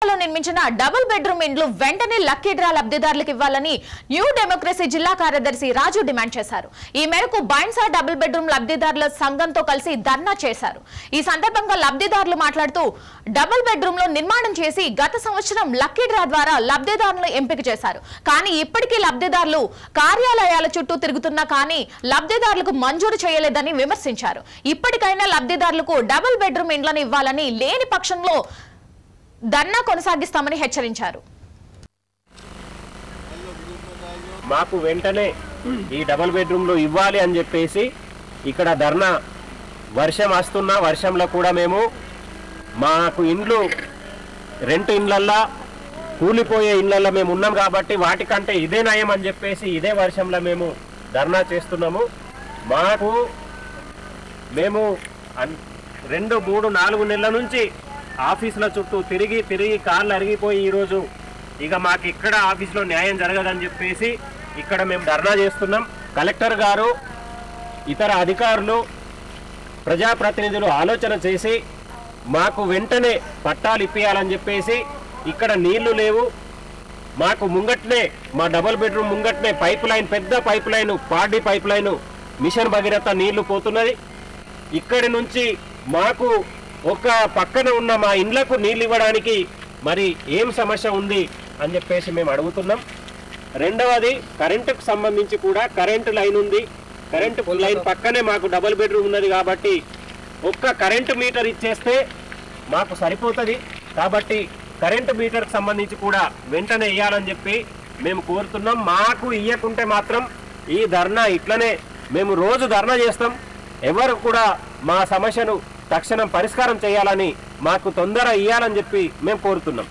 జిల్లాలో నిర్మించిన double bedroom ఇండ్లు వెంటనే లక్కీ డ్రా లబ్ధిదారులకు ఇవ్వాలని న్యూ డెమోక్రసీ జిల్లా కార్యదర్శి రాజు డిమాండ్ చేశారు. ఈ మేరకు బైన్సా డబుల్ బెడ్రూమ్ లబ్ధిదారుల సంఘంతో కలిసి ధర్నా చేశారు. ఈ సందర్భంగా లబ్ధిదారులు మాట్లాడుతూ డబుల్ బెడ్రూమ్ లో నిర్మాణం చేసి గత సంవత్సరం లక్కీ డ్రా ద్వారా లబ్ధిదారులను ఎంపిక చేశారు. కానీ ఇప్పటికీ లబ్ధిదారులు కార్యాలయాల చుట్టూ తిరుగుతున్నా కానీ లబ్ధిదారులకు మంజూరు చేయలేదని విమర్శించారు. ఇప్పటికైనా లబ్ధిదారులకు డబుల్ బెడ్రూమ్ ఇండ్లను ఇవ్వాలని, లేని పక్షంలో ధర్నా కొనసాగిస్తామని హెచ్చరించారు. మాకు వెంటనే ఈ డబుల్ బెడ్రూమ్ లో ఇవ్వాలి అని చెప్పేసి ఇక్కడ ధర్నా, వర్షం వస్తున్నా వర్షంలో కూడా మేము మాకు ఇండ్లు రెంట్ ఇండ్లల్లా కూలిపోయే ఇండ్లల్లో మేము ఉన్నాం కాబట్టి వాటికంటే ఇదే నయం అని చెప్పేసి ఇదే వర్షంలో మేము ధర్నా చేస్తున్నాము. మేము 2, 3, 4 నెలల నుంచి ఆఫీసుల చుట్టూ తిరిగి కాళ్ళు అరిగిపోయి ఈరోజు ఇక మాకు ఇక్కడ ఆఫీసులో న్యాయం జరగదని చెప్పేసి ఇక్కడ మేము ధర్నా చేస్తున్నాం. కలెక్టర్ గారు, ఇతర అధికారులు, ప్రజాప్రతినిధులు ఆలోచన చేసి మాకు వెంటనే పట్టాలు ఇప్పియాలని చెప్పేసి, ఇక్కడ నీళ్లు లేవు, మాకు ముంగట్నే మా డబుల్ బెడ్రూమ్ ముంగట్నే పైప్ లైన్, పెద్ద pipeline, party pipeline, mission Bhagiratha నీళ్లు పోతున్నది. ఇక్కడి నుంచి మాకు ఒక పక్కన ఉన్న మా ఇండ్లకు నీళ్ళు ఇవ్వడానికి మరి ఏం సమస్య ఉంది అని చెప్పేసి మేము అడుగుతున్నాం. రెండవది, కరెంటుకు సంబంధించి కూడా కరెంటు లైన్ ఉంది. కరెంటు లైన్ పక్కనే మాకు డబుల్ బెడ్రూమ్ ఉన్నది కాబట్టి ఒక్క కరెంటు మీటర్ ఇచ్చేస్తే మాకు సరిపోతుంది. కాబట్టి కరెంటు మీటర్కి సంబంధించి కూడా వెంటనే ఇవ్వాలని చెప్పి మేము కోరుతున్నాం. మాకు ఇవ్వకుంటే మాత్రం ఈ ధర్నా ఇట్లనే మేము రోజు ధర్నా చేస్తాం. ఎవరు కూడా మా సమస్యను తక్షణం పరిష్కారం చేయాలని, మాకు తొందర ఇవ్వాలని చెప్పి మేము కోరుతున్నాం.